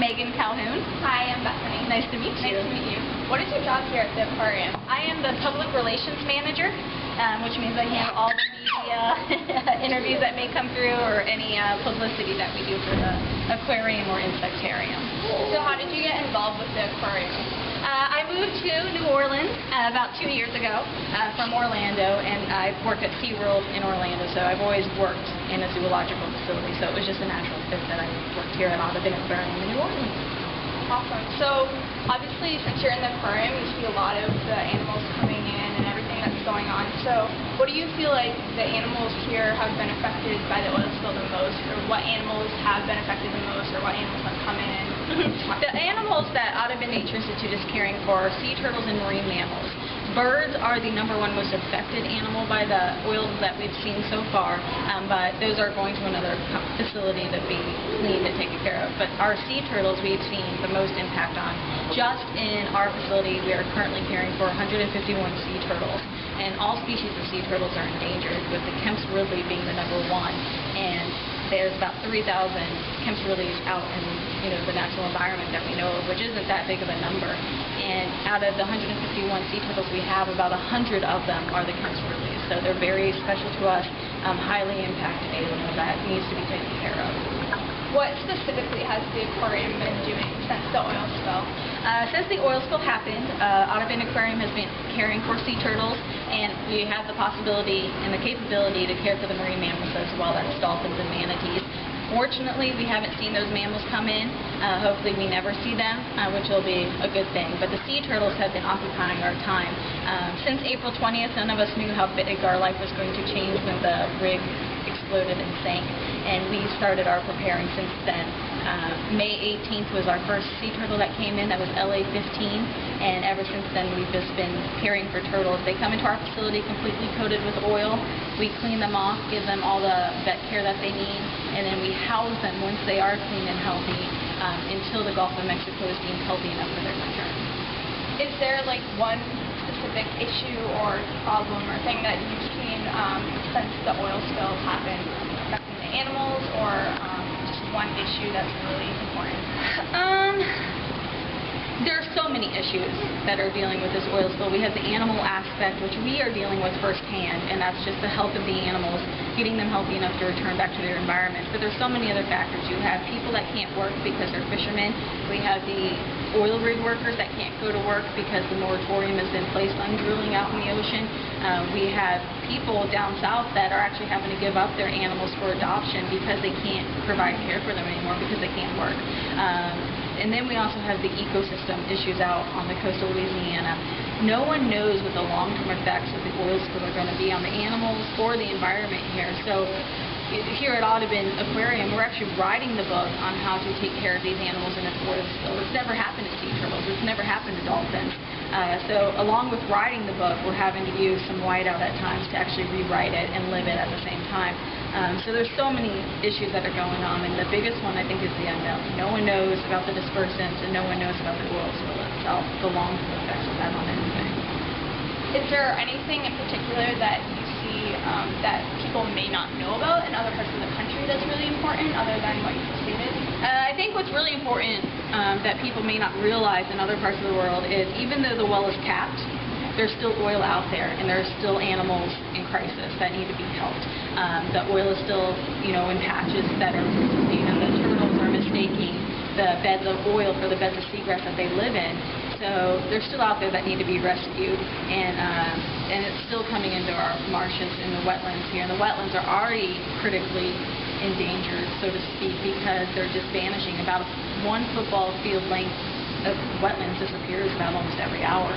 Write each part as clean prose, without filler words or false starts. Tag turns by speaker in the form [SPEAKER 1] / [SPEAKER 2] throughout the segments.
[SPEAKER 1] Megan Calhoun.
[SPEAKER 2] Hi, I'm Bethany.
[SPEAKER 1] Nice to meet you.
[SPEAKER 2] Nice to meet you. What is your job here at the aquarium?
[SPEAKER 1] I am the public relations manager, which means I handle all the media interviews that may come through or any publicity that we do for the aquarium or insectarium.
[SPEAKER 2] So how did you get involved with the aquarium?
[SPEAKER 1] I moved to New Orleans about 2 years ago from Orlando, and I've worked at SeaWorld in Orlando, so I've always worked in a zoological facility, so it was just a natural fit that I worked here at Audubon Aquarium in New Orleans.
[SPEAKER 2] Awesome. So obviously since you're in the aquarium, you see a lot of the animals coming in and everything that's going on. So what do you feel like the animals here have been affected by the oil spill the most, or what animals have been affected the most, or what animals have come in?
[SPEAKER 1] The animals that Audubon Nature Institute is caring for are sea turtles and marine mammals. Birds are the #1 most affected animal by the oils that we've seen so far, but those are going to another facility to be cleaned and taken care of. But our sea turtles we've seen the most impact on. Just in our facility, we are currently caring for 151 sea turtles, and all species of sea turtles are endangered, with the Kemp's Ridley being the #1. And there's about 3,000 Kemp's Ridleys out in the natural environment that we know of, which isn't that big of a number. And out of the 151 sea turtles we have, about 100 of them are the Kemp's Ridleys. So they're very special to us, highly impacted animal that needs to be taken care of.
[SPEAKER 2] What specifically has the aquarium been doing since the oil spill?
[SPEAKER 1] Since the oil spill happened, Audubon Aquarium has been caring for sea turtles, and we have the possibility and the capability to care for the marine mammals as well, that's dolphins and manatees. Fortunately, we haven't seen those mammals come in. Hopefully we never see them, which will be a good thing. But the sea turtles have been occupying our time. Since April 20th, none of us knew how big our life was going to change when the rig exploded and sank, and we started our preparing since then. May 18th was our first sea turtle that came in. That was LA-15, and ever since then we've just been caring for turtles. They come into our facility completely coated with oil. We clean them off, give them all the vet care that they need, and then we house them once they are clean and healthy until the Gulf of Mexico is deemed healthy enough for their return.
[SPEAKER 2] Is there like one specific issue or problem or thing that you've seen since the oil spill happened affecting the animals, or just one issue that's really important?
[SPEAKER 1] There are so many issues that are dealing with this oil spill. We have the animal aspect, which we are dealing with firsthand, and that's just the health of the animals, getting them healthy enough to return back to their environment. But there's so many other factors. You have people that can't work because they're fishermen. We have the oil rig workers that can't go to work because the moratorium has been placed on drilling out in the ocean. We have people down south that are actually having to give up their animals for adoption because they can't provide care for them anymore because they can't work. And then we also have the ecosystem issues out on the coast of Louisiana. No one knows what the long-term effects of the oil spill are going to be on the animals or the environment here. So here at Audubon Aquarium, we're actually writing the book on how to take care of these animals in an oil spill. It's never happened to sea turtles. It's never happened to dolphins. So along with writing the book, we're having to use some whiteout at times to actually rewrite it and live it at the same time. So there's so many issues that are going on, and the biggest one I think is the unknown. No one knows about the dispersants, and no one knows about the oil spill itself, the long-term effects of that on anything.
[SPEAKER 2] Is there anything in particular that you see that people may not know about in other parts of the country that's really important, other than what you stated?
[SPEAKER 1] I think what's really important that people may not realize in other parts of the world is even though the well is capped, there's still oil out there, and there's still animals in crisis that need to be helped. The oil is still, in patches that are, the turtles are mistaking the beds of oil for the beds of seagrass that they live in. So they're still out there that need to be rescued, and it's still coming into our marshes and the wetlands here. And the wetlands are already critically endangered, so to speak, because they're just vanishing. About 1 football field length of wetlands disappears about almost every hour.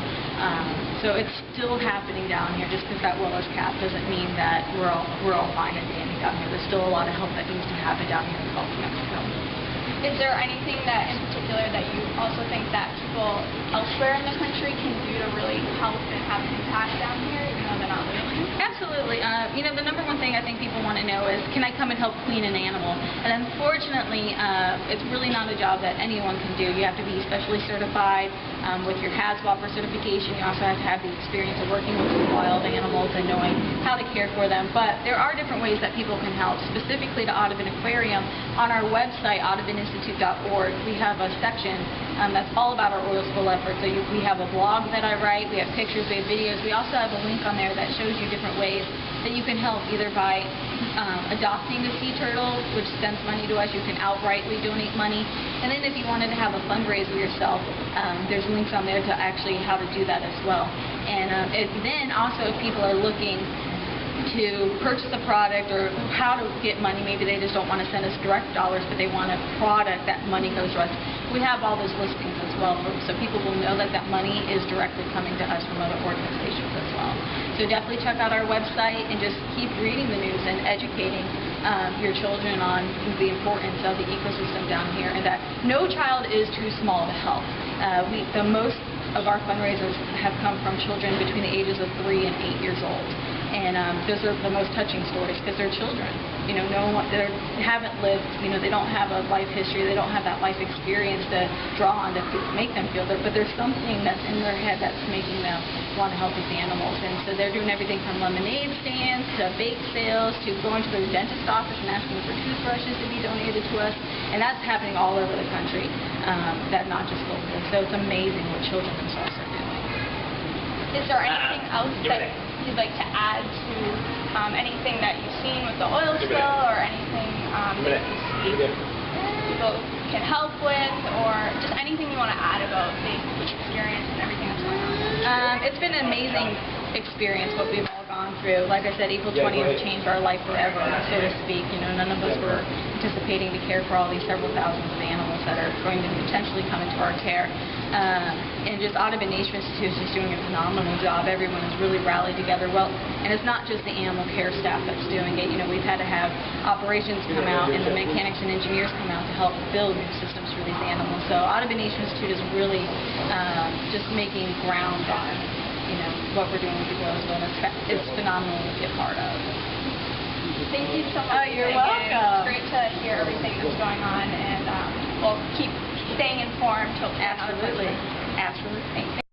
[SPEAKER 1] So it's still happening down here. Just because that well is capped doesn't mean that we're all fine and dandy down here. There's still a lot of help that needs to happen down here in the Gulf of Mexico.
[SPEAKER 2] Is there anything that in particular that you also think that people elsewhere in the country can do to really help and have an impact down here, even though they're not living here?
[SPEAKER 1] Absolutely. The #1 thing I think people want to know is, can I come and help clean an animal? And unfortunately, it's really not a job that anyone can do. You have to be specially certified. With your HAZWOP certification, you also have to have the experience of working with wild animals and knowing how to care for them. But there are different ways that people can help. Specifically to Audubon Aquarium, on our website, audubon.org, we have a section that's all about our oil spill efforts. So we have a blog that I write, we have pictures, we have videos. We also have a link on there that shows you different ways that you can help, either by adopting a sea turtle, which sends money to us. You can outrightly donate money. And then if you wanted to have a fundraiser yourself, there's links on there to actually how to do that as well. And then also if people are looking to purchase a product or how to get money, maybe they just don't want to send us direct dollars, but they want a product that money goes to us. We have all those listings as well, so people will know that that money is directly coming to us from other organizations as well. So definitely check out our website and just keep reading the news and educating your children on the importance of the ecosystem down here, and that no child is too small to help. The most of our fundraisers have come from children between the ages of 3 and 8 years old. And those are the most touching stories because they're children. You know, they haven't lived, you know, they don't have a life history, they don't have that life experience to draw on to make them feel there, but there's something that's in their head that's making them want to help these animals. And so they're doing everything from lemonade stands to bake sales to going to their dentist office and asking for toothbrushes to be donated to us. And that's happening all over the country, not just locally. So it's amazing what children themselves are doing.
[SPEAKER 2] Is there anything else that you'd like to add to anything that you've seen with the oil spill, or anything that you see people can help with, or just anything you want to add about the experience and everything that's going on?
[SPEAKER 1] It's been an amazing experience what we've all gone through. Like I said, April 20th changed our life forever, so to speak. You know, none of us were anticipating to care for all these several thousands of animals that are going to potentially come into our care. And just Audubon Nature Institute is just doing a phenomenal job. Everyone has really rallied together. Well, and it's not just the animal care staff that's doing it. You know, we've had to have operations come out and the mechanics and engineers come out to help build new systems for these animals. So Audubon Nature Institute is really just making ground on, you know, what we're doing with the oil spill. It's phenomenal to be a part of.
[SPEAKER 2] Thank you so much.
[SPEAKER 1] Oh, you're welcome.
[SPEAKER 2] It's great to hear everything that's going on, and we'll keep staying informed.
[SPEAKER 1] Absolutely. Absolutely.